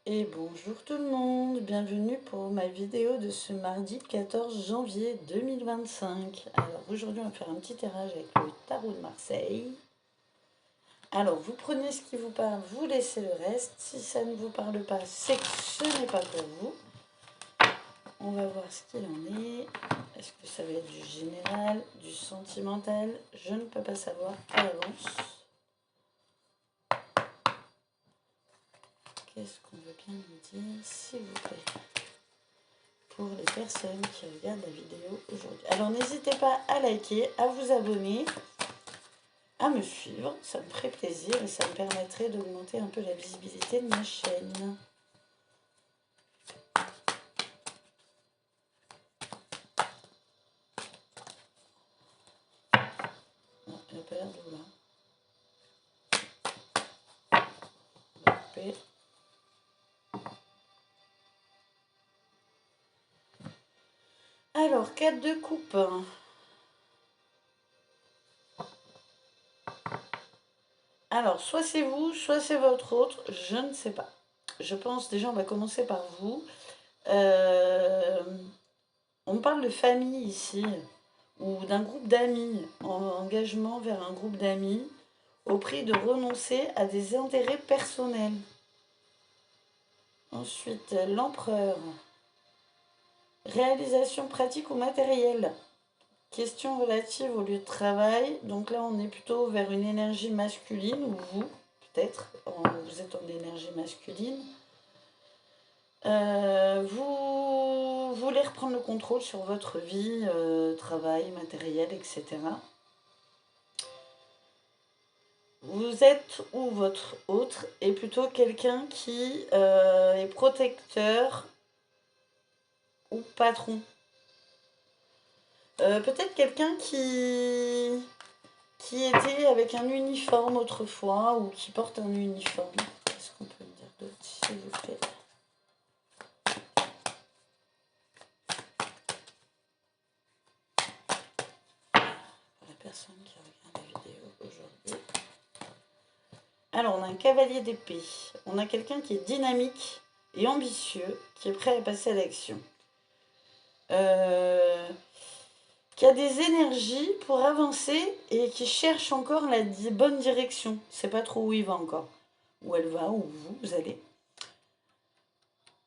Et bonjour tout le monde, bienvenue pour ma vidéo de ce mardi 14 janvier 2025. Alors aujourd'hui on va faire un petit tirage avec le tarot de Marseille. Alors vous prenez ce qui vous parle, vous laissez le reste. Si ça ne vous parle pas, c'est que ce n'est pas pour vous. On va voir ce qu'il en est. Est-ce que ça va être du général, du sentimental? Je ne peux pas savoir à l'avance. Qu'est-ce qu'on veut bien nous dire, s'il vous plaît, pour les personnes qui regardent la vidéo aujourd'hui. Alors n'hésitez pas à liker, à vous abonner, à me suivre, ça me ferait plaisir et ça me permettrait d'augmenter un peu la visibilité de ma chaîne. Non, il n'a pas l'air de là. Alors, 4 de coupe. Alors, soit c'est vous, soit c'est votre autre, je ne sais pas. Je pense, déjà, on va commencer par vous. On parle de famille ici, ou d'un groupe d'amis, en engagement vers un groupe d'amis, au prix de renoncer à des intérêts personnels. Ensuite, l'empereur. Réalisation pratique ou matérielle. Question relative au lieu de travail. Donc là, on est plutôt vers une énergie masculine, ou vous, peut-être, vous êtes en énergie masculine. Vous voulez reprendre le contrôle sur votre vie, travail, matériel, etc. Vous êtes ou votre autre est plutôt quelqu'un qui est protecteur ou patron. Peut-être quelqu'un qui était avec un uniforme autrefois ou qui porte un uniforme. Qu'est-ce qu'on peut dire d'autre, s'il vous plaît? Pour la personne qui regarde la vidéo aujourd'hui. Alors, on a un cavalier d'épée. On a quelqu'un qui est dynamique et ambitieux, qui est prêt à passer à l'action. Qui a des énergies pour avancer et qui cherche encore la bonne direction. C'est pas trop où il va encore. Où elle va, où vous allez.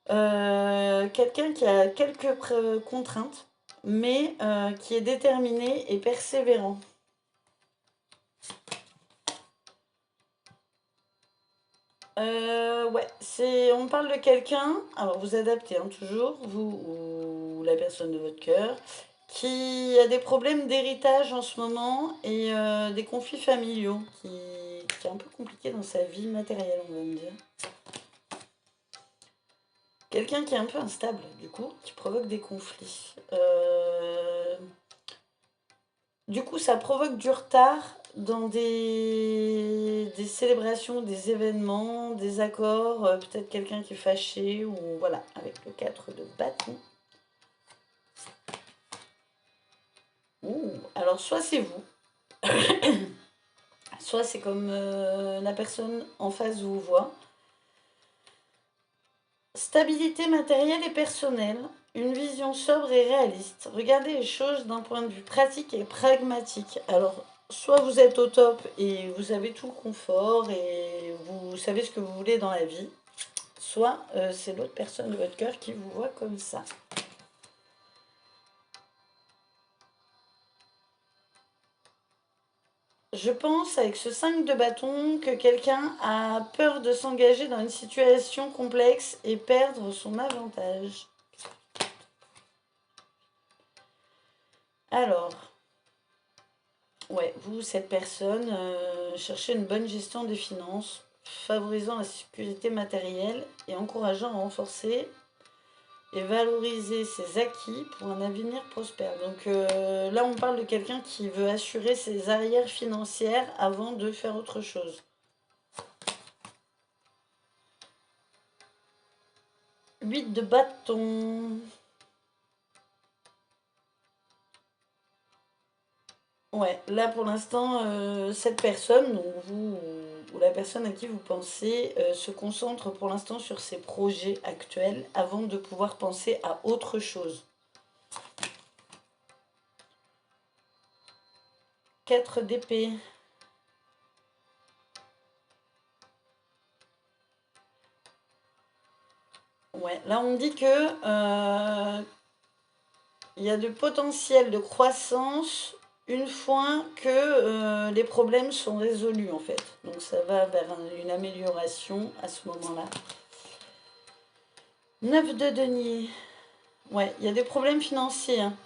Quelqu'un qui a quelques contraintes, mais qui est déterminé et persévérant. Ouais, on parle de quelqu'un, alors vous adaptez hein, toujours, vous ou la personne de votre cœur, qui a des problèmes d'héritage en ce moment et des conflits familiaux, qui est un peu compliqué dans sa vie matérielle, on va me dire. Quelqu'un qui est un peu instable, du coup, qui provoque des conflits. Du coup, ça provoque du retard dans des célébrations, des événements, des accords, peut-être quelqu'un qui est fâché, ou voilà, avec le 4 de bâton. Ouh, alors soit c'est vous, soit c'est comme la personne en face vous voit. Stabilité matérielle et personnelle, une vision sobre et réaliste. Regardez les choses d'un point de vue pratique et pragmatique. Alors, soit vous êtes au top et vous avez tout le confort et vous savez ce que vous voulez dans la vie, soit c'est l'autre personne de votre cœur qui vous voit comme ça. Je pense avec ce 5 de bâton que quelqu'un a peur de s'engager dans une situation complexe et perdre son avantage. Alors, ouais, vous, cette personne, cherchez une bonne gestion des finances, favorisant la sécurité matérielle et encourageant à renforcer et valoriser ses acquis pour un avenir prospère. Donc là, on parle de quelqu'un qui veut assurer ses arrières financières avant de faire autre chose. 8 de bâton. Ouais, là pour l'instant, cette personne, donc vous, ou la personne à qui vous pensez se concentre pour l'instant sur ses projets actuels avant de pouvoir penser à autre chose. 4 d'épée. Ouais, là on dit que il y a du potentiel de croissance une fois que les problèmes sont résolus en fait. Donc ça va vers une amélioration à ce moment-là. 9 de denier. Ouais, il y a des problèmes financiers. Hein.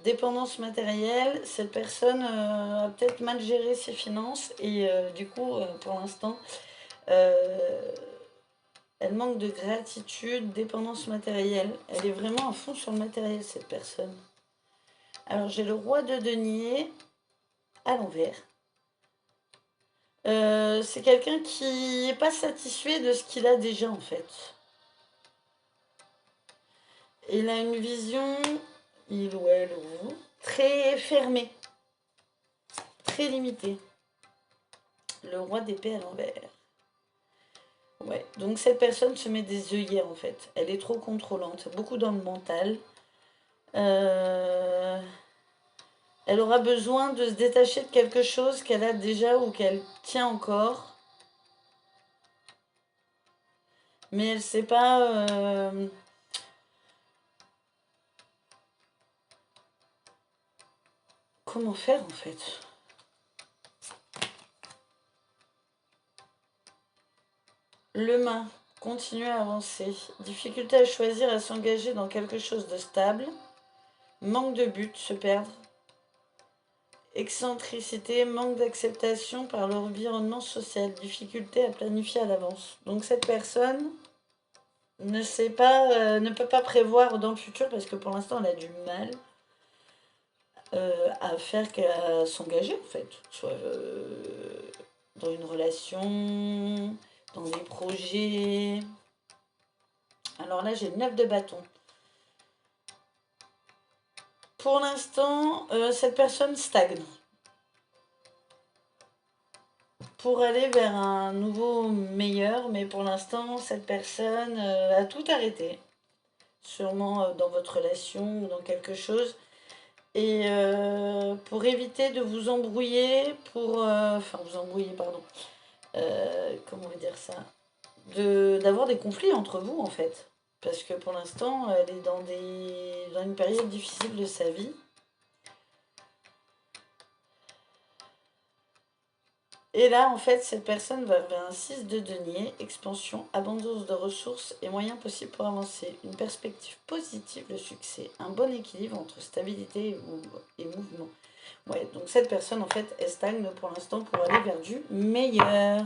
Dépendance matérielle, cette personne a peut-être mal géré ses finances et du coup, pour l'instant, elle manque de gratitude, dépendance matérielle. Elle est vraiment à fond sur le matériel, cette personne. Alors, j'ai le roi de denier à l'envers. C'est quelqu'un qui n'est pas satisfait de ce qu'il a déjà, en fait. Il a une vision, il ou elle ou vous, très fermée, très limitée. Le roi d'épée à l'envers. Ouais, donc cette personne se met des œillères en fait. Elle est trop contrôlante, beaucoup dans le mental. Elle aura besoin de se détacher de quelque chose qu'elle a déjà ou qu'elle tient encore. Mais elle ne sait pas comment faire en fait. Le main, continuer à avancer. Difficulté à choisir, à s'engager dans quelque chose de stable. Manque de but, se perdre. Excentricité, manque d'acceptation par l'environnement social. Difficulté à planifier à l'avance. Donc cette personne ne sait pas, ne peut pas prévoir dans le futur parce que pour l'instant elle a du mal à faire qu'à s'engager en fait. Soit dans une relation, dans des projets. Alors là, j'ai 9 de bâton. Pour l'instant, cette personne stagne. Pour aller vers un nouveau meilleur, mais pour l'instant, cette personne a tout arrêté. Sûrement dans votre relation ou dans quelque chose. Et pour éviter de vous embrouiller, enfin, vous embrouiller, pardon. Comment dire ça, d'avoir des conflits entre vous en fait. Parce que pour l'instant, elle est dans une période difficile de sa vie. Et là, en fait, cette personne va vers un 6 de denier, expansion, abondance de ressources et moyens possibles pour avancer. Une perspective positive, le succès. Un bon équilibre entre stabilité et mouvement. Ouais, donc cette personne, en fait, elle stagne pour l'instant pour aller vers du meilleur.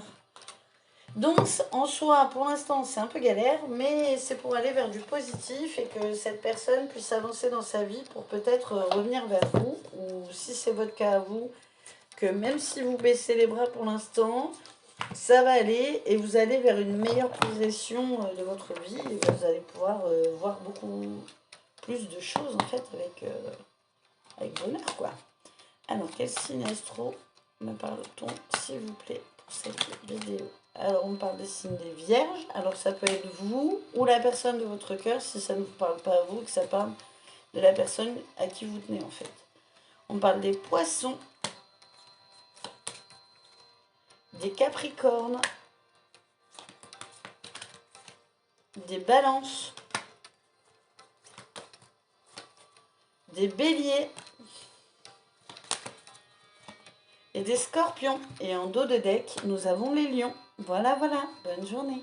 Donc, en soi, pour l'instant, c'est un peu galère, mais c'est pour aller vers du positif et que cette personne puisse avancer dans sa vie pour peut-être revenir vers vous, ou si c'est votre cas à vous, que même si vous baissez les bras pour l'instant, ça va aller et vous allez vers une meilleure progression de votre vie et vous allez pouvoir voir beaucoup plus de choses en fait avec bonheur quoi. Alors, quel signe astro me parle-t-on s'il vous plaît pour cette vidéo? Alors, on me parle des signes des vierges. Alors, ça peut être vous ou la personne de votre cœur si ça ne vous parle pas à vous, que ça parle de la personne à qui vous tenez en fait. On parle des poissons, des capricornes, des balances, des béliers et des scorpions. Et en dos de deck, nous avons les lions. Voilà, voilà. Bonne journée.